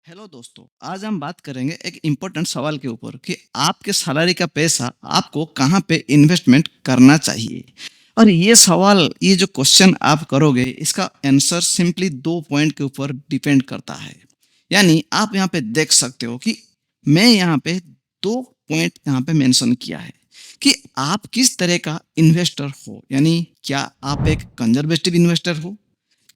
Hello दोस्तों, आज हम बात करेंगे एक इम्पोर्टेंट सवाल के ऊपर कि आपके सैलरी का पैसा आपको कहाँ पे इन्वेस्टमेंट करना चाहिए। और ये सवाल, ये जो क्वेश्चन आप करोगे, इसका आंसर सिंपली 2 पॉइंट के ऊपर डिपेंड करता है। यानी आप यहाँ पे देख सकते हो कि मैं यहाँ पे 2 पॉइंट यहाँ पे मेंशन किया है कि आप किस तरह का इन्वेस्टर हो। यानी क्या आप एक कंजर्वेटिव इन्वेस्टर हो,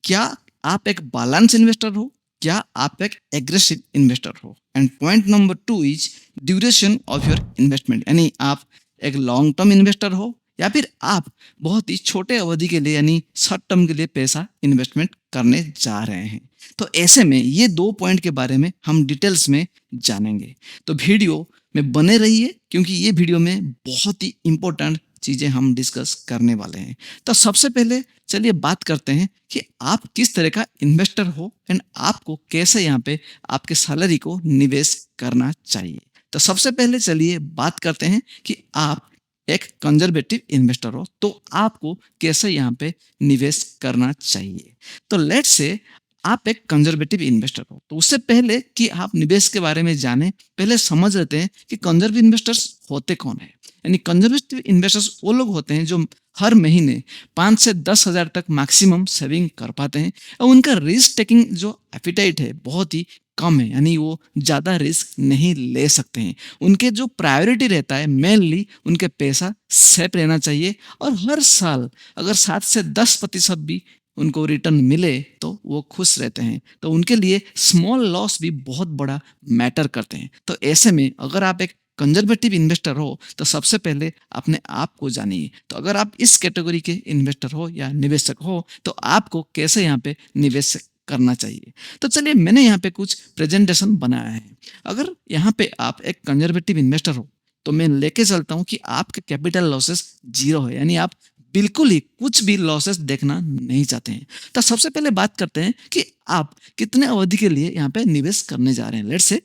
क्या आप एक बैलेंस इन्वेस्टर हो, क्या आप एक एग्रेसिव इन्वेस्टर हो। And point number 2 is duration of your investment. यानी आप एक लॉन्ग टर्म इन्वेस्टर हो या फिर आप बहुत ही छोटे अवधि के लिए यानी शॉर्ट टर्म के लिए पैसा इन्वेस्टमेंट करने जा रहे हैं। तो ऐसे में ये 2 पॉइंट के बारे में हम डिटेल्स में जानेंगे। तो वीडियो में बने रहिए क्योंकि ये वीडियो में बहुत ही इंपॉर्टेंट चीज़ें हम डिस्कस करने वाले हैं। तो सबसे पहले चलिए बात करते हैं कि आप किस तरह का इन्वेस्टर हो एंड आपको कैसे यहाँ पे आपके सैलरी को निवेश करना चाहिए। तो सबसे पहले चलिए बात करते हैं कि आप एक कंजर्वेटिव इन्वेस्टर हो तो आपको कैसे यहाँ पे निवेश करना चाहिए। तो लेट्स से आप एक कंजर्वेटिव इन्वेस्टर हो, तो उससे पहले कि आप निवेश के बारे में जाने, पहले समझ लेते हैं कि कंजर्वेटिव इन्वेस्टर्स होते कौन है। यानी कंजर्वेटिव इन्वेस्टर्स वो लोग होते हैं जो हर महीने 5 से 10 हज़ार तक मैक्सिमम सेविंग कर पाते हैं और उनका रिस्क टेकिंग जो एपिटाइट है बहुत ही कम है। यानी वो ज़्यादा रिस्क नहीं ले सकते हैं। उनके जो प्रायोरिटी रहता है मेनली उनके पैसा सेफ रहना चाहिए और हर साल अगर 7 से 10% भी उनको रिटर्न मिले तो वो खुश रहते हैं। तो उनके लिए स्मॉल लॉस भी बहुत बड़ा मैटर करते हैं। तो ऐसे में अगर आप एक कंजर्वेटिव इन्वेस्टर हो तो सबसे पहले अपने आप को जानिए। तो अगर आप इस कैटेगरी के इन्वेस्टर हो या निवेशक हो तो आपको कैसे यहाँ पे निवेश करना चाहिए। तो चलिए मैंने यहाँ पे कुछ प्रेजेंटेशन बनाया है। अगर यहाँ पे आप एक कंजर्वेटिव इन्वेस्टर हो तो मैं लेके चलता हूँ कि आपके कैपिटल लॉसेस जीरो है। यानी आप बिल्कुल ही कुछ भी लॉसेस देखना नहीं चाहते हैं। तो सबसे पहले बात करते हैं कि आप कितने अवधि के लिए यहाँ पे निवेश करने जा रहे हैं। लेट्स से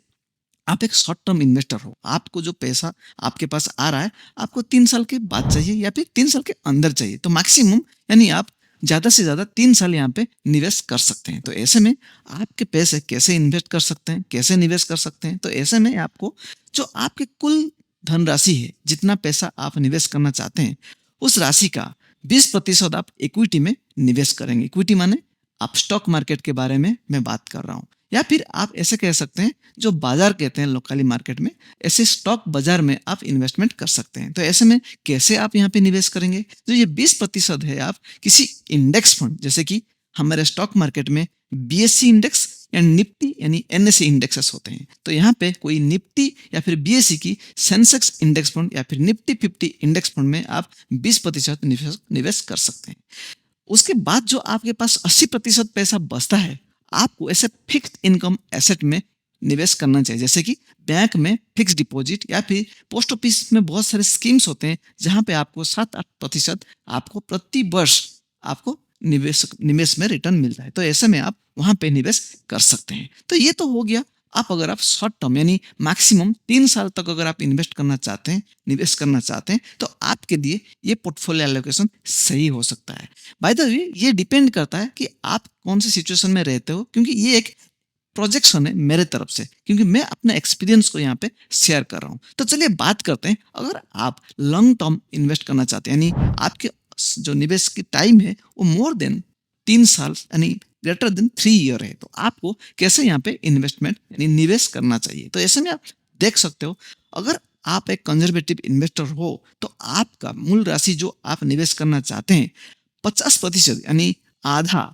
आप एक शॉर्ट टर्म इन्वेस्टर हो, आपको जो पैसा आपके पास आ रहा है आपको 3 साल के बाद चाहिए या फिर 3 साल के अंदर चाहिए। तो मैक्सिमम यानी आप ज़्यादा से ज़्यादा 3 साल यहाँ पे निवेश कर सकते हैं। तो ऐसे में आपके पैसे कैसे इन्वेस्ट कर सकते हैं, कैसे निवेश कर सकते हैं। तो ऐसे में आपको जो आपके कुल धनराशि है, जितना पैसा आप निवेश करना चाहते हैं, उस राशि का 20% आप इक्विटी में निवेश करेंगे। इक्विटी माने आप स्टॉक मार्केट के बारे में मैं बात कर रहा हूँ, या फिर आप ऐसे कह सकते हैं जो बाजार कहते हैं लोकली मार्केट में, ऐसे स्टॉक बाजार में आप इन्वेस्टमेंट कर सकते हैं। तो ऐसे में कैसे आप यहाँ पे निवेश करेंगे, तो ये 20% है आप किसी इंडेक्स फंड, जैसे कि हमारे स्टॉक मार्केट में बीएससी इंडेक्स या निफ्टी यानी एनएससी इंडेक्सेस होते हैं। तो यहाँ पे कोई निफ्टी या फिर बीएससी की सेंसेक्स इंडेक्स फंड या फिर निफ्टी 50 इंडेक्स फंड में आप 20% निवेश कर सकते हैं। उसके बाद जो आपके पास 80% पैसा बचता है आपको ऐसे फिक्स्ड इनकम एसेट में निवेश करना चाहिए, जैसे कि बैंक में फिक्स डिपॉजिट या फिर पोस्ट ऑफिस में बहुत सारे स्कीम्स होते हैं जहां पे आपको 7-8% आपको प्रति वर्ष आपको निवेश में रिटर्न मिलता है। तो ऐसे में आप वहां पे निवेश कर सकते हैं। तो ये तो हो गया। आप अगर आप शॉर्ट टर्म यानी मैक्सिमम 3 साल तक अगर आप इन्वेस्ट करना चाहते हैं, निवेश करना चाहते हैं, तो आपके लिए ये पोर्टफोलियो एलोकेशन सही हो सकता है। बाय द वे ये डिपेंड करता है कि आप कौन सी सिचुएशन में रहते हो, क्योंकि ये एक प्रोजेक्शन है मेरे तरफ से, क्योंकि मैं अपने एक्सपीरियंस को यहाँ पे शेयर कर रहा हूँ। तो चलिए बात करते हैं, अगर आप लॉन्ग टर्म इन्वेस्ट करना चाहते हैं, यानी आपके जो निवेश की टाइम है वो मोर देन 3 साल यानी ग्रेटर देन 3 ईयर है, तो आपको कैसे यहाँ पे इन्वेस्टमेंट यानी निवेश करना चाहिए। तो ऐसे में आप देख सकते हो, अगर आप एक कंजर्वेटिव इन्वेस्टर हो तो आपका मूल राशि जो आप निवेश करना चाहते हैं 50% यानी आधा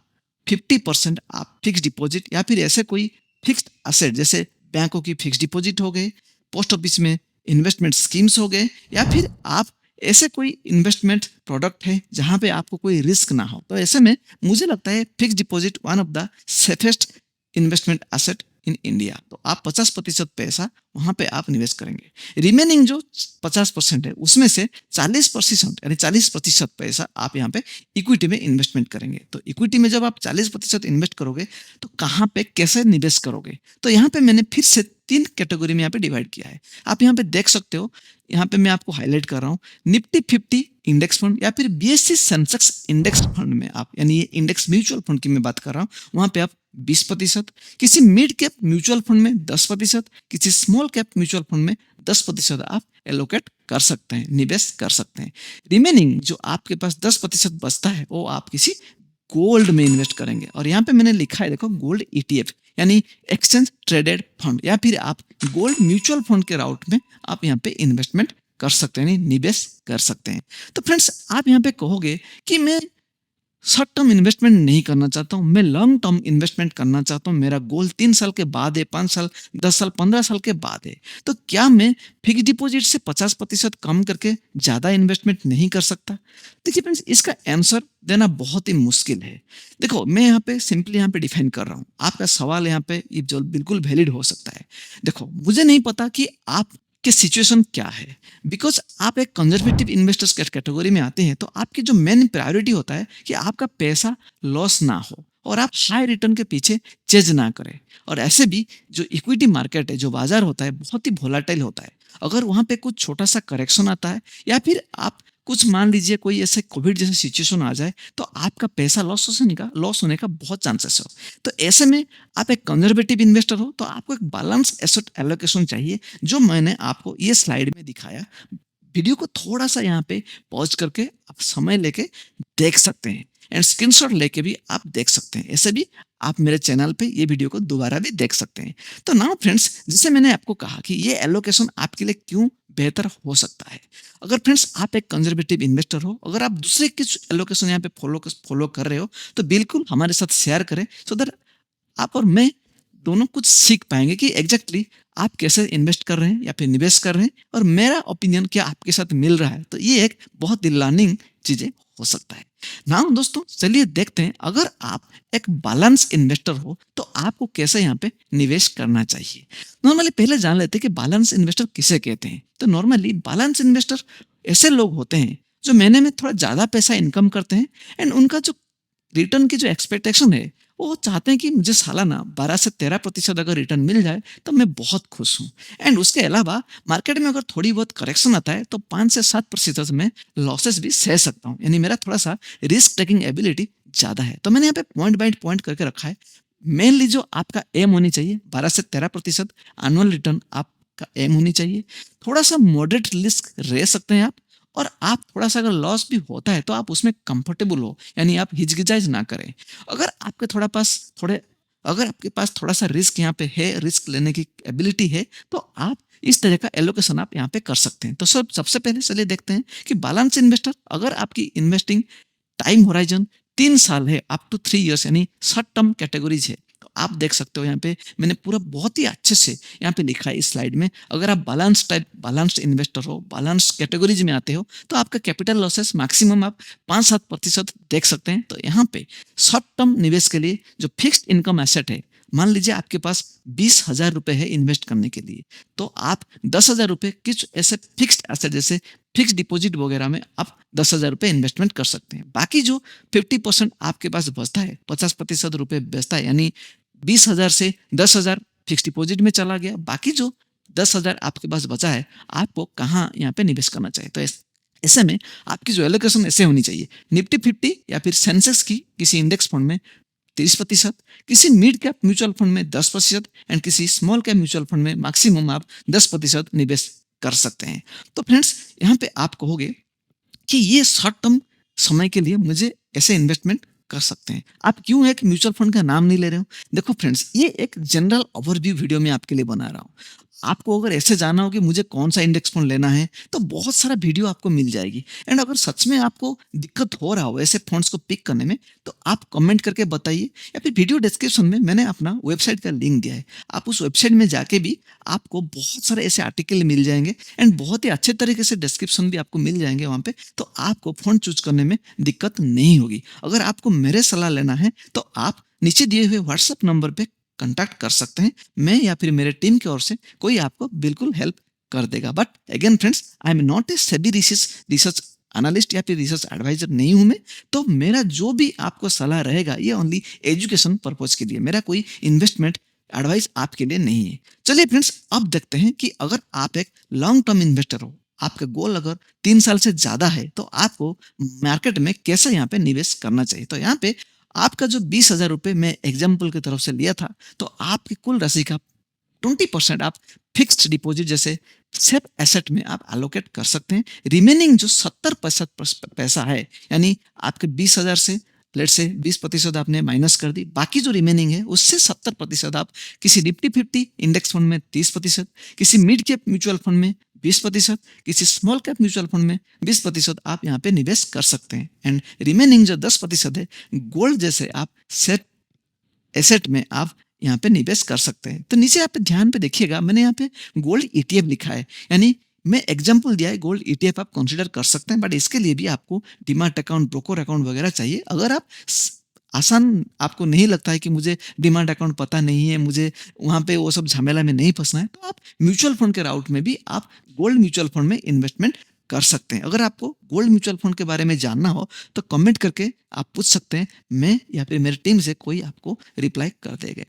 50% आप फिक्स डिपॉजिट या फिर ऐसे कोई फिक्स्ड असेट जैसे बैंकों की फिक्स डिपॉजिट हो गए, पोस्ट ऑफिस में इन्वेस्टमेंट स्कीम्स हो गए, या फिर आप ऐसे कोई इन्वेस्टमेंट प्रोडक्ट है जहां पे आपको कोई रिस्क ना हो। तो ऐसे में मुझे लगता है fix deposit one of the safest investment asset in India. तो आप 50% पैसा वहां पे आप निवेश करेंगे। रिमेनिंग जो 50% है उसमें से 40% यानी 40% पैसा आप यहाँ पे इक्विटी में इन्वेस्टमेंट करेंगे। तो इक्विटी में जब आप 40% इन्वेस्ट करोगे तो कहाँ पे कैसे निवेश करोगे, तो यहाँ पे मैंने फिर से 3 कैटेगरी में यहाँ पे डिवाइड किया है। आप यहाँ पे देख सकते हो, यहाँ पे मैं आपको हाईलाइट कर रहा हूँ निफ्टी 50 इंडेक्स फंड या फिर बीएससी सेंसेक्स इंडेक्स फंड में आप, यानी ये इंडेक्स म्यूचुअल फंड की मैं बात कर रहा हूँ, वहां पे आप 20%, किसी मिड कैप म्यूचुअल फंड में 10%, किसी स्मॉल कैप म्यूचुअल फंड में 10% आप एलोकेट कर सकते हैं, निवेश कर सकते हैं। रिमेनिंग जो आपके पास 10% बचता है वो आप किसी गोल्ड में इन्वेस्ट करेंगे। और यहाँ पे मैंने लिखा है देखो, गोल्ड ईटीएफ यानी एक्सचेंज ट्रेडेड फंड, या फिर आप गोल्ड म्यूचुअल फंड के राउट में आप यहाँ पे इन्वेस्टमेंट कर सकते हैं, निवेश कर सकते हैं। तो फ्रेंड्स, आप यहाँ पे कहोगे कि मैं शॉर्ट टर्म इन्वेस्टमेंट नहीं करना चाहता हूँ, मैं लॉन्ग टर्म इन्वेस्टमेंट करना चाहता हूँ, मेरा गोल 3 साल के बाद है, 5 साल, 10 साल, 15 साल के बाद है, तो क्या मैं फिक्स डिपॉजिट से 50% कम करके ज़्यादा इन्वेस्टमेंट नहीं कर सकता? देखिए फ्रेंड्स, इसका आंसर देना बहुत ही मुश्किल है। देखो, मैं यहाँ पे सिंपली यहाँ पे डिफाइन कर रहा हूँ, आपका सवाल यहाँ पे ये जो बिल्कुल वैलिड हो सकता है। देखो, मुझे नहीं पता कि आप कि सिचुएशन क्या है, बिकॉज आप एक कंजर्वेटिव इन्वेस्टर्स कैटेगरी में आते हैं, तो आपकी जो मेन प्रायोरिटी होता है कि आपका पैसा लॉस ना हो और आप हाई रिटर्न के पीछे चेज ना करें। और ऐसे भी जो इक्विटी मार्केट है, जो बाजार होता है, बहुत ही वोलाटाइल होता है। अगर वहां पे कुछ छोटा सा करेक्शन आता है, या फिर आप कुछ मान लीजिए कोई ऐसे कोविड जैसे सिचुएशन आ जाए, तो आपका पैसा लॉस होने का बहुत चांसेस हो। तो ऐसे में आप एक कंजर्वेटिव इन्वेस्टर हो, तो आपको एक बैलेंस एसेट एलोकेशन चाहिए, जो मैंने आपको ये स्लाइड में दिखाया। वीडियो को थोड़ा सा यहाँ पे पॉज करके आप समय लेके देख सकते हैं, एंड स्क्रीनशॉट लेके भी आप देख सकते हैं। ऐसे भी आप मेरे चैनल पे ये वीडियो को दोबारा भी देख सकते हैं। तो नाउ फ्रेंड्स, जैसे मैंने आपको कहा कि ये एलोकेशन आपके लिए क्यों बेहतर हो सकता है। अगर फ्रेंड्स आप एक कंजर्वेटिव इन्वेस्टर हो, अगर आप दूसरे कुछ एलोकेशन यहाँ पे फॉलो कर रहे हो, तो बिल्कुल हमारे साथ शेयर करें, सो दैट आप और मैं दोनों कुछ सीख पाएंगे कि एग्जैक्टली आप कैसे इन्वेस्ट कर रहे हैं या फिर निवेश कर रहे हैं, और मेरा ओपिनियन क्या आपके साथ मिल रहा है। तो ये एक बहुत ही लर्निंग चीजें हो सकता है। नाउ दोस्तों, चलिए देखते हैं, अगर आप एक बैलेंस इन्वेस्टर हो तो आपको कैसे यहाँ पे निवेश करना चाहिए। नॉर्मली पहले जान लेते हैं कि बैलेंस इन्वेस्टर किसे कहते हैं। तो नॉर्मली बैलेंस इन्वेस्टर ऐसे लोग होते हैं जो महीने में थोड़ा ज्यादा पैसा इनकम करते हैं, एंड उनका जो रिटर्न की जो एक्सपेक्टेशन है, वो चाहते हैं कि मुझे सालाना 12 से 13% अगर रिटर्न मिल जाए तो मैं बहुत खुश हूँ। एंड उसके अलावा मार्केट में अगर थोड़ी बहुत करेक्शन आता है, तो 5 से 7% में लॉसेस भी सह सकता हूँ, यानी मेरा थोड़ा सा रिस्क टेकिंग एबिलिटी ज़्यादा है। तो मैंने यहाँ पे पॉइंट बाय पॉइंट करके रखा है। मेनली जो आपका एम होनी चाहिए, 12 से 13% एनुअल रिटर्न आपका एम होनी चाहिए। थोड़ा सा मॉडरेट रिस्क रह सकते हैं आप, और आप थोड़ा सा अगर लॉस भी होता है तो आप उसमें कंफर्टेबल हो, यानी आप हिचकिचाइज ना करें। अगर आपके पास थोड़ा सा रिस्क यहाँ पे है, रिस्क लेने की एबिलिटी है, तो आप इस तरह का एलोकेशन आप यहाँ पे कर सकते हैं। तो सबसे पहले चलिए देखते हैं कि बैलेंस इन्वेस्टर, अगर आपकी इन्वेस्टिंग टाइम होराइजन 3 साल है, अप टू 3 इयर्स, यानी शॉर्ट टर्म कैटेगरीज है, तो आप देख सकते हो यहाँ पे मैंने पूरा बहुत ही अच्छे से यहाँ पे लिखा है इस स्लाइड में। अगर आप बैलेंस्ड इन्वेस्टर हो, बैलेंस कैटेगरीज में आते हो, तो आपका कैपिटल लॉसेस मैक्सिमम आप 5-7% देख सकते हैं। तो यहाँ पे शॉर्ट टर्म निवेश के लिए जो फिक्स्ड इनकम एसेट है, मान लीजिए आपके पास 20,000 रुपए है इन्वेस्ट करने के लिए, तो आप 10,000 रुपए कुछ ऐसे फिक्स्ड एसेट जैसे फिक्स डिपॉजिट वगैरह में आप 10,000 रुपए इन्वेस्टमेंट कर सकते हैं। बाकी जो 50% आपके पास बचता है, 50% रुपए बचता है, यानी 20,000 से 10,000 फिक्स डिपॉजिट में चला गया। बाकी जो 10,000 आपके पास बचा है, आपको कहाँ यहाँ पे निवेश करना चाहिए। तो ऐसे में आपकी जो एलोकेशन ऐसे होनी चाहिए, निफ्टी 50 या फिर सेंसेक्स की किसी इंडेक्स फंड में 30%, किसी मिड कैप म्यूचुअल फंड में 10%, एंड किसी स्मॉल कैप म्यूचुअल फंड में मैक्सिमम आप 10% निवेश कर सकते हैं। तो फ्रेंड्स, यहाँ पे आप कहोगे कि ये शॉर्ट टर्म समय के लिए मुझे ऐसे इन्वेस्टमेंट कर सकते हैं, आप क्यों एक म्यूचुअल फंड का नाम नहीं ले रहे हो। देखो फ्रेंड्स, ये एक जनरल ओवरव्यू वीडियो में आपके लिए बना रहा हूँ। आपको अगर ऐसे जाना हो कि मुझे कौन सा इंडेक्स फंड लेना है, तो बहुत सारा वीडियो आपको मिल जाएगी। एंड अगर सच में आपको दिक्कत हो रहा हो ऐसे फंड्स को पिक करने में, तो आप कमेंट करके बताइए, या फिर वीडियो डिस्क्रिप्शन में मैंने अपना वेबसाइट का लिंक दिया है, आप उस वेबसाइट में जाके भी आपको बहुत सारे ऐसे आर्टिकल मिल जाएंगे, एंड बहुत ही अच्छे तरीके से डिस्क्रिप्शन भी आपको मिल जाएंगे वहाँ पे। तो आपको फंड चूज करने में दिक्कत नहीं होगी। अगर आपको मेरे सलाह लेना है, तो आप नीचे दिए हुए व्हाट्सएप नंबर पे कांटेक्ट कर सकते हैं। मैं या फिर मेरे टीम की ओर से कोई आपको बिल्कुल हेल्प कर देगा। But again friends, I am not a SEBI research analyst या फिर रिसर्च एडवाइजर नहीं हूं मैं। तो मेरा जो भी आपको सलाह रहेगा, ये ओनली एजुकेशन पर्पज के लिए, मेरा कोई इन्वेस्टमेंट एडवाइस आपके लिए नहीं है। चलिए फ्रेंड्स, अब देखते हैं कि अगर आप एक लॉन्ग टर्म इन्वेस्टर हो, आपका गोल अगर 3 साल से ज्यादा है, तो आपको मार्केट में कैसे यहाँ पे निवेश करना चाहिए। तो यहाँ पे आपका जो 20,000 रुपए मैं एग्जाम्पल की तरफ से लिया था, तो आपकी कुल राशि का 20% आप फिक्स्ड डिपॉजिट जैसे सेफ एसेट में आप एलोकेट कर सकते हैं। रिमेनिंग जो 70% पैसा है, यानी आपके 20,000 से लेट से 20% आपने माइनस कर दी, बाकी जो रिमेनिंग है उससे 70% आप किसी निफ्टी 50 इंडेक्स फंड में, 30%, किसी मिड कैप म्यूचुअल फंड में 20%, किसी स्मॉल कैप म्यूचुअल फंड में 20% आप यहाँ पे निवेश कर सकते हैं। एंड रिमेनिंग जो 10% है, गोल्ड जैसे आप सेफ एसेट में आप यहाँ पे निवेश कर सकते हैं। तो नीचे आप ध्यान पे देखिएगा, मैंने यहाँ पे गोल्ड ईटीएफ लिखा है, यानी मैं एग्जांपल दिया है, गोल्ड ईटीएफ आप कंसीडर कर सकते हैं, बट इसके लिए भी आपको डीमैट अकाउंट, ब्रोकर अकाउंट वगैरह चाहिए। अगर आप आसान आपको नहीं लगता है कि मुझे डीमैट अकाउंट पता नहीं है, मुझे वहाँ पे वो सब झमेला में नहीं फंसना है, तो आप म्यूचुअल फंड के राउट में भी आप गोल्ड म्यूचुअल फंड में इन्वेस्टमेंट कर सकते हैं। अगर आपको गोल्ड म्यूचुअल फंड के बारे में जानना हो तो कमेंट करके आप पूछ सकते हैं, मैं या फिर मेरी टीम से कोई आपको रिप्लाई कर देगा।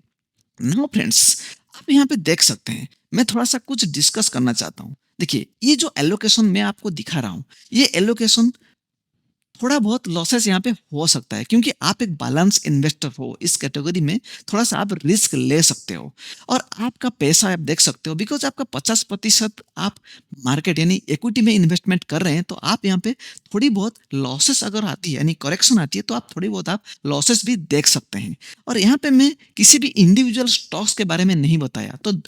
नाउ फ्रेंड्स, आप यहाँ पे देख सकते हैं, मैं थोड़ा सा कुछ डिस्कस करना चाहता हूँ। देखिए, ये जो एलोकेशन मैं आपको दिखा रहा हूँ, ये एलोकेशन थोड़ा बहुत लॉसेस यहाँ पे हो सकता है, क्योंकि आप एक बैलेंस इन्वेस्टर हो। इस कैटेगरी में थोड़ा सा आप रिस्क ले सकते हो, और आपका पैसा आप देख सकते हो, बिकॉज आपका 50% आप मार्केट यानी इक्विटी में इन्वेस्टमेंट कर रहे हैं, तो आप यहाँ पे थोड़ी बहुत लॉसेस अगर आती है, यानी करेक्शन आती है, तो आप थोड़ी बहुत आप लॉसेस भी देख सकते हैं। और यहाँ पे मैं किसी भी इंडिविजुअल स्टॉक्स के बारे में नहीं बताया, तो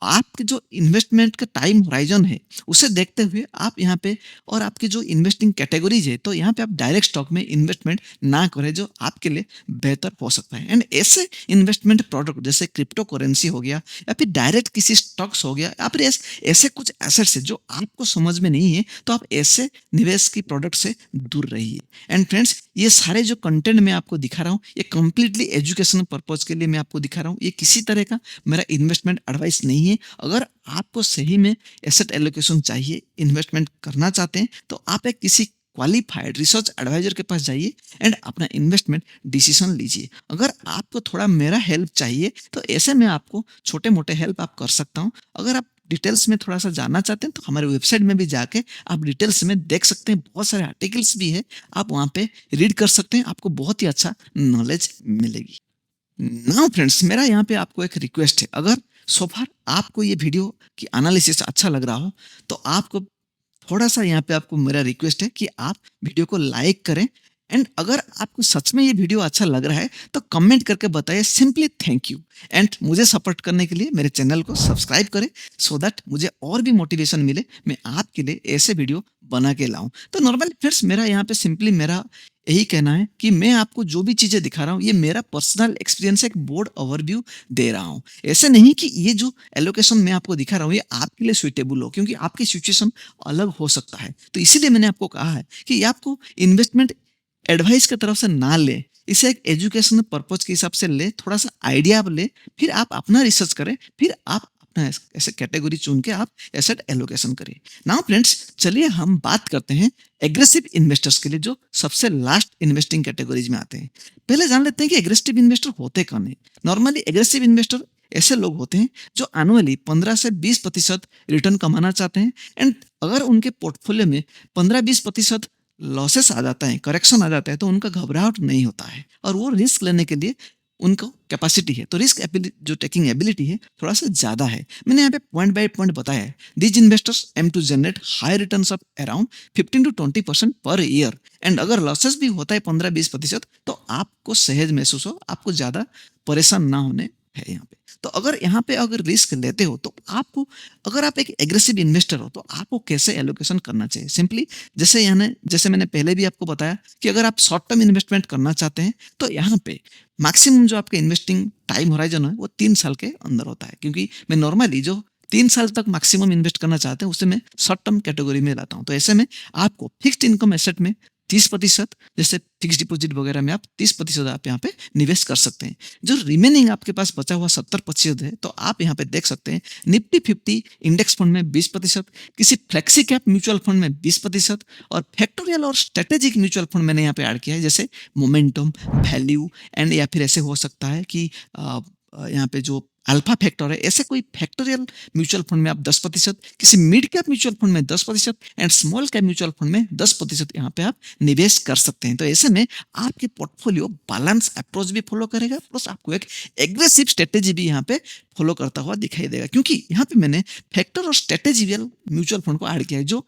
आपके जो इन्वेस्टमेंट का टाइम होराइजन है उसे देखते हुए आप यहाँ पे, और आपकी जो इन्वेस्टिंग कैटेगरीज है, तो यहाँ पे आप डायरेक्ट स्टॉक में इन्वेस्टमेंट ना करें, जो आपके लिए बेहतर हो सकता है। एंड ऐसे इन्वेस्टमेंट प्रोडक्ट जैसे क्रिप्टो करेंसी हो गया, या फिर डायरेक्ट किसी स्टॉक्स हो गया, या फिर ऐसे कुछ एसेट्स है जो आपको समझ में नहीं है, तो आप ऐसे निवेश की प्रोडक्ट से दूर रहिए। एंड फ्रेंड्स, ये सारे जो कंटेंट मैं आपको दिखा रहा हूँ, ये कंप्लीटली एजुकेशन पर्पज के लिए मैं आपको दिखा रहा हूँ। ये किसी तरह का मेरा इन्वेस्टमेंट एडवाइस नहीं है। अगर आपको सही में एसेट एलोकेशन चाहिए, इन्वेस्टमेंट करना चाहते हैं, तो आप एक किसी क्वालिफाइड रिसर्च एडवाइजर के पास जाइए एंड अपना इन्वेस्टमेंट डिसीजन लीजिए। अगर आपको थोड़ा मेरा हेल्प चाहिए, तो ऐसे में आपको छोटे मोटे हेल्प आप कर सकता हूँ। अगर आप डिटेल्स में थोड़ा सा जानना चाहते हैं, तो हमारे वेबसाइट में भी जाके आप डिटेल्स में देख सकते हैं। बहुत सारे आर्टिकल्स भी है, आप वहाँ पे रीड कर सकते हैं, आपको बहुत ही अच्छा नॉलेज मिलेगी। नाउ फ्रेंड्स, मेरा यहाँ पे आपको एक रिक्वेस्ट है, अगर सो फार आपको ये वीडियो की एनालिसिस अच्छा लग रहा हो, तो आपको थोड़ा सा यहाँ पे आपको मेरा रिक्वेस्ट है कि आप वीडियो को लाइक करें। एंड अगर आपको सच में ये वीडियो अच्छा लग रहा है, तो कमेंट करके बताइए सिंपली थैंक यू। एंड मुझे सपोर्ट करने के लिए मेरे चैनल को सब्सक्राइब करें, सो दैट मुझे और भी मोटिवेशन मिले, मैं आपके लिए ऐसे वीडियो बना के लाऊं। तो नॉर्मली फ्रेंड्स, मेरा यहाँ पे सिंपली मेरा यही कहना है कि मैं आपको जो भी चीज़ें दिखा रहा हूँ, ये मेरा पर्सनल एक्सपीरियंस, एक बोर्ड ओवरव्यू दे रहा हूँ। ऐसे नहीं कि ये जो एलोकेशन मैं आपको दिखा रहा हूँ ये आपके लिए सुइटेबल हो, क्योंकि आपकी सिचुएशन अलग हो सकता है। तो इसीलिए मैंने आपको कहा है कि ये आपको इन्वेस्टमेंट एडवाइस की तरफ से ना ले, इसे एक एजुकेशनल पर्पज के हिसाब से ले, थोड़ा सा आइडिया आप ले, फिर आप अपना रिसर्च करें, फिर आप अपना ऐसे कैटेगरी चुन के आप एसेट एलोकेशन करें। नाउ फ्रेंड्स, चलिए हम बात करते हैं एग्रेसिव इन्वेस्टर्स के लिए, जो सबसे लास्ट इन्वेस्टिंग कैटेगरीज में आते हैं। पहले जान लेते हैं कि एग्रेसिव इन्वेस्टर होते कौन है। नॉर्मली एग्रेसिव इन्वेस्टर ऐसे लोग होते हैं जो एनुअली 15 से 20% रिटर्न कमाना चाहते हैं। एंड अगर उनके पोर्टफोलियो में 15-20% लॉसेस आ जाता है, करेक्शन आ जाता है, तो उनका घबराहट नहीं होता है, और वो रिस्क लेने के लिए उनको कैपेसिटी है, तो रिस्क जो टेकिंग एबिलिटी है थोड़ा सा ज़्यादा है। मैंने यहाँ पे पॉइंट बाय पॉइंट बताया है। These investors aim to generate high returns of around 15 to 20% per year. And अगर लॉसेस भी होता है 15-20%, तो आपको सहज महसूस हो, आपको ज़्यादा परेशान ना होने है यहाँ पे। तो अगर यहाँ पे अगर रिस्क लेते हो, तो आपको, अगर आप एक एग्रेसिव इन्वेस्टर हो, तो आपको कैसे एलोकेशन करना चाहिए। सिंपली जैसे मैंने पहले भी आपको बताया कि अगर आप शॉर्ट टर्म इन्वेस्टमेंट करना चाहते हैं, तो यहाँ पे मैक्सिमम जो आपका इन्वेस्टिंग टाइम होराइजन है वो 3 साल के अंदर होता है, क्योंकि मैं नॉर्मली जो 3 साल तक मैक्सिमम इन्वेस्ट करना चाहते हैं उसे मैं शॉर्ट टर्म कैटेगरी में लाता हूँ। तो ऐसे में आपको फिक्स्ड इनकम एसेट में 30%, जैसे फिक्स डिपॉजिट वगैरह में आप 30% आप यहाँ पे निवेश कर सकते हैं। जो रिमेनिंग आपके पास बचा हुआ 70% है, तो आप यहाँ पे देख सकते हैं निफ्टी 50 इंडेक्स फंड में 20%, किसी फ्लेक्सी कैप म्यूचुअल फंड में 20%, और फैक्टोरियल और स्ट्रेटेजिक म्यूचुअल फंड मैंने यहाँ पे ऐड किया है, जैसे मोमेंटम, वैल्यू, एंड या फिर ऐसे हो सकता है कि यहाँ पे जो अल्फा फैक्टर है, ऐसे कोई फैक्टोरियल म्यूचुअल फंड में आप 10%, किसी मिड कैप म्यूचुअल फंड में 10% and small cap mutual fund में 10% यहाँ पे आप निवेश कर सकते हैं। तो ऐसे में आपके पोर्टफोलियो बैलेंस अप्रोच भी फॉलो करेगा, प्लस आपको एक एग्रेसिव स्ट्रेटेजी भी यहाँ पे फॉलो करता हुआ दिखाई देगा, क्योंकि यहाँ पे मैंने फैक्टर और स्ट्रेटेजियल म्यूचुअल फंड को ऐड किया है जो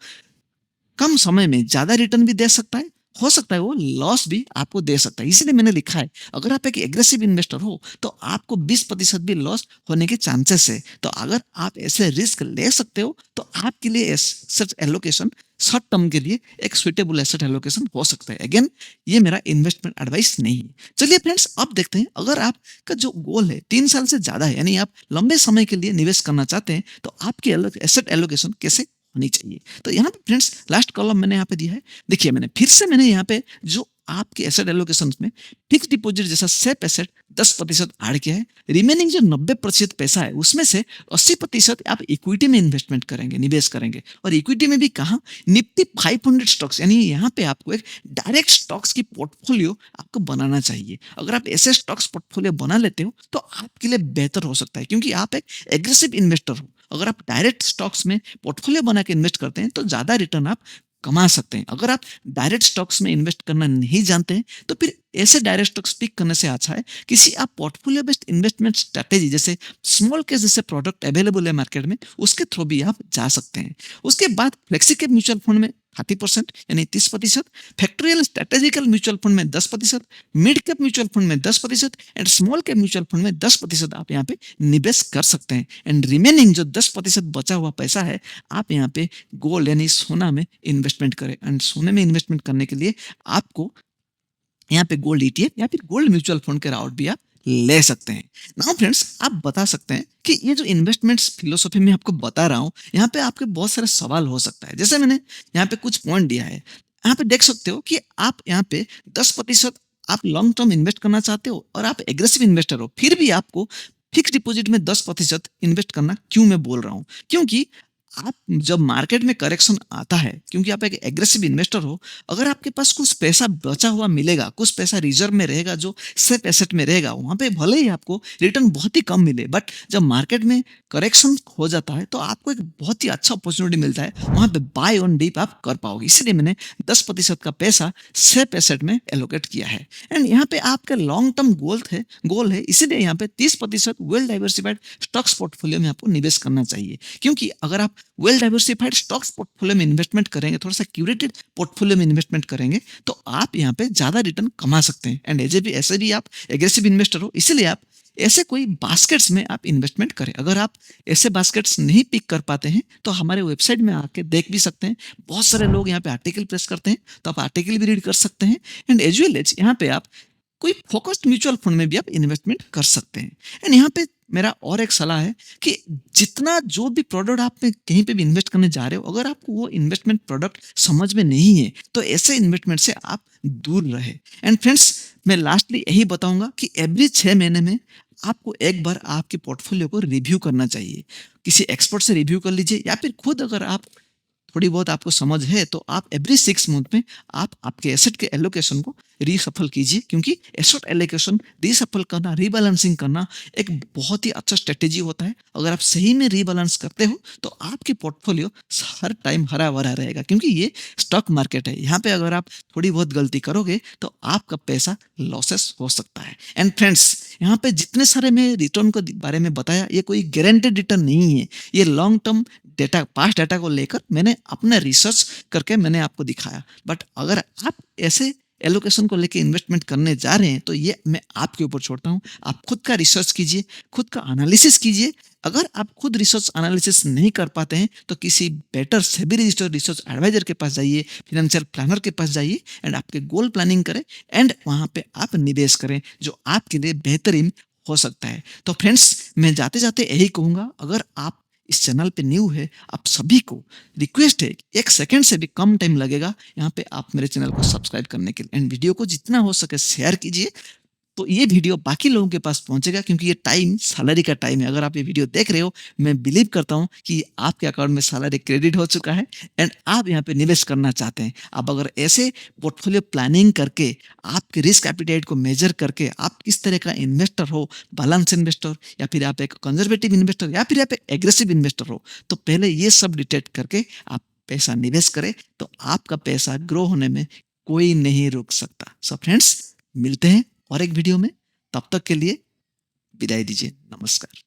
कम समय में ज्यादा रिटर्न भी दे सकता है, हो सकता है वो लॉस भी आपको दे सकता है। इसीलिए मैंने लिखा है अगर आप एक एग्रेसिव इन्वेस्टर हो तो आपको 20% भी लॉस होने के चांसेस है। तो अगर आप ऐसे रिस्क ले सकते हो तो आपके लिए एसेट एलोकेशन शॉर्ट टर्म के लिए एक सुइटेबल एसेट एलोकेशन हो सकता है। अगेन, ये मेरा इन्वेस्टमेंट एडवाइस नहीं है। चलिए फ्रेंड्स, अब देखते हैं अगर आपका जो गोल है 3 साल से ज्यादा है, यानी आप लंबे समय के लिए निवेश करना चाहते हैं, तो आपकी एसेट एलोकेशन कैसे होनी चाहिए। तो यहाँ पे फ्रेंड्स लास्ट कॉलम मैंने यहाँ पे दिया है। देखिए, मैंने यहाँ पे जो आपके एसेट एलोकेशन में फिक्स डिपॉजिट जैसा सेफ एसेट 10% ऐड किया है। रिमेनिंग जो 90% पैसा है उसमें से 80% आप इक्विटी में इन्वेस्टमेंट करेंगे, निवेश करेंगे। और इक्विटी में भी कहाँ, निफ्टी 500 स्टॉक्स, यानी यहाँ पे आपको एक डायरेक्ट स्टॉक्स की पोर्टफोलियो आपको बनाना चाहिए। अगर आप ऐसे स्टॉक्स पोर्टफोलियो बना लेते हो तो आपके लिए बेहतर हो सकता है, क्योंकि आप एक एग्रेसिव इन्वेस्टर हो। अगर आप डायरेक्ट स्टॉक्स में पोर्टफोलियो बना के इन्वेस्ट करते हैं तो ज्यादा रिटर्न आप कमा सकते हैं। अगर आप डायरेक्ट स्टॉक्स में इन्वेस्ट करना नहीं जानते हैं तो फिर ऐसे डायरेक्ट स्टॉक्स पिक करने से अच्छा है किसी आप पोर्टफोलियो बेस्ड इन्वेस्टमेंट स्ट्रेटेजी जैसे स्मॉल कैप जैसे प्रोडक्ट अवेलेबल है मार्केट में, उसके थ्रू भी आप जा सकते हैं। उसके बाद फ्लेक्सी कैप म्यूचुअल फंड में 30% यानी 30%, फैक्टोरियल स्ट्रेटेजिकल म्यूचुअल फंड में 10%, मिड कैप म्यूचुअल फंड में 10% and small cap mutual fund में 10% आप यहाँ पे निवेश कर सकते हैं। एंड रिमेनिंग जो 10% बचा हुआ पैसा है आप यहाँ पे गोल्ड यानी सोना में इन्वेस्टमेंट करें। एंड सोने में इन्वेस्टमेंट करने के लिए आपको यहाँ पे गोल्ड ईटीएफ या फिर गोल्ड म्यूचुअल फंड के राउट भी आप ले सकते हैं। नाउ फ्रेंड्स, आप बता सकते हैं कि ये जो इन्वेस्टमेंट्स फिलोसॉफी में आपको बता रहा हूँ, यहाँ पे आपके बहुत सारे सवाल हो सकता है। जैसे मैंने यहाँ पे कुछ पॉइंट दिया है, यहाँ पे देख सकते हो कि आप यहाँ पे 10% आप लॉन्ग टर्म इन्वेस्ट करना चाहते हो और आप एग्रेसिव इन्वेस्टर हो, फिर भी आपको फिक्स डिपॉजिट में 10% इन्वेस्ट करना क्यों मैं बोल रहा हूँ, क्योंकि आप जब मार्केट में करेक्शन आता है, क्योंकि आप एक एग्रेसिव इन्वेस्टर हो, अगर आपके पास कुछ पैसा बचा हुआ मिलेगा, कुछ पैसा रिजर्व में रहेगा जो सेफ एसेट में रहेगा, वहां पे भले ही आपको रिटर्न बहुत ही कम मिले, बट जब मार्केट में करेक्शन हो जाता है तो आपको एक बहुत ही अच्छा अपॉर्चुनिटी मिलता है, वहां पे बाय ऑन डीप आप कर पाओगे। इसलिए मैंने 10% का पैसा सेफ एसेट में एलोकेट किया है। एंड यहाँ पे आपका लॉन्ग टर्म गोल है, इसीलिए यहाँ पे 30% वेल डाइवर्सिफाइड स्टॉक्स पोर्टफोलियो में आपको निवेश करना चाहिए। क्योंकि अगर आप वेल डाइवर्सिफाइड स्टॉक्स पोर्टफोलियो में इन्वेस्टमेंट करेंगे, थोड़ा सा क्यूरेटेड पोर्टफोलियो में इन्वेस्टमेंट करेंगे, तो आप यहाँ पे ज्यादा रिटर्न कमा सकते हैं। एंड ऐसे भी आप एग्रेसिव इन्वेस्टर हो, इसीलिए आप ऐसे कोई बास्केट्स में आप इन्वेस्टमेंट करें। अगर आप ऐसे बास्केट्स नहीं पिक कर पाते हैं तो हमारे वेबसाइट में आके देख भी सकते हैं। बहुत सारे लोग यहाँ पे आर्टिकल प्रेस करते हैं, तो आप आर्टिकल भी रीड कर सकते हैं। एंड एज वेल एज यहाँ पे आप कोई फोकस्ड म्यूचुअल फंड में भी आप इन्वेस्टमेंट कर सकते हैं। एंड यहाँ पे मेरा और एक सलाह है कि जितना जो भी प्रोडक्ट आप कहीं पे भी इन्वेस्ट करने जा रहे हो, अगर आपको वो इन्वेस्टमेंट प्रोडक्ट समझ में नहीं है तो ऐसे इन्वेस्टमेंट से आप दूर रहे। एंड फ्रेंड्स, मैं लास्टली यही बताऊंगा कि एवरी 6 महीने में आपको एक बार आपके पोर्टफोलियो को रिव्यू करना चाहिए। किसी एक्सपर्ट से रिव्यू कर लीजिए, या फिर खुद अगर आप थोड़ी बहुत आपको समझ है तो आप एवरी 6 मंथ में आप आपके एसेट के एलोकेशन को रीसफल कीजिए, क्योंकि एसेट एलोकेशन रीसफल करना, रीबैलेंसिंग करना एक बहुत ही अच्छा स्ट्रेटेजी होता है। अगर आप सही में रीबैलेंस करते हो तो आपकी पोर्टफोलियो हर टाइम हरा भरा रहेगा, क्योंकि ये स्टॉक मार्केट है। यहाँ पे अगर आप थोड़ी बहुत गलती करोगे तो आपका पैसा लॉसेस हो सकता है। एंड फ्रेंड्स, यहाँ पे जितने सारे मैं रिटर्न के बारे में बताया, ये कोई गारंटेड रिटर्न नहीं है। ये long term data, past data को लेकर मैंने अपना रिसर्च करके मैंने आपको दिखाया। बट अगर आप ऐसे एलोकेशन को लेके इन्वेस्टमेंट करने जा रहे हैं तो ये मैं आपके ऊपर छोड़ता हूँ। आप खुद का रिसर्च कीजिए, खुद का एनालिसिस कीजिए। अगर आप खुद रिसर्च एनालिसिस नहीं कर पाते हैं तो किसी better SEBI registered research adviser के पास जाइए, फाइनेंशियल प्लानर के पास जाइए एंड आपके गोल प्लानिंग करें एंड वहाँ पे आप निवेश करें जो आपके लिए बेहतरीन हो सकता है। तो फ्रेंड्स, मैं जाते जाते यही कहूँगा, अगर आप इस चैनल पे न्यू है, आप सभी को रिक्वेस्ट है कि 1 सेकंड से भी कम टाइम लगेगा यहाँ पे आप मेरे चैनल को सब्सक्राइब करने के लिए। एंड वीडियो को जितना हो सके शेयर कीजिए, तो ये वीडियो बाकी लोगों के पास पहुंचेगा, क्योंकि ये टाइम सैलरी का टाइम है। अगर आप ये वीडियो देख रहे हो, मैं बिलीव करता हूं कि आपके अकाउंट में सैलरी क्रेडिट हो चुका है एंड आप यहाँ पे निवेश करना चाहते हैं। अब अगर ऐसे पोर्टफोलियो प्लानिंग करके, आपके रिस्क एपिटाइट को मेजर करके आप किस तरह का इन्वेस्टर हो, बैलेंस इन्वेस्टर या फिर आप एक कंजर्वेटिव इन्वेस्टर या फिर आप एक एग्रेसिव इन्वेस्टर हो, तो पहले ये सब डिटेक्ट करके आप पैसा निवेश करें, तो आपका पैसा ग्रो होने में कोई नहीं रोक सकता। सो फ्रेंड्स, मिलते हैं और एक वीडियो में। तब तक के लिए विदाई दीजिए। नमस्कार।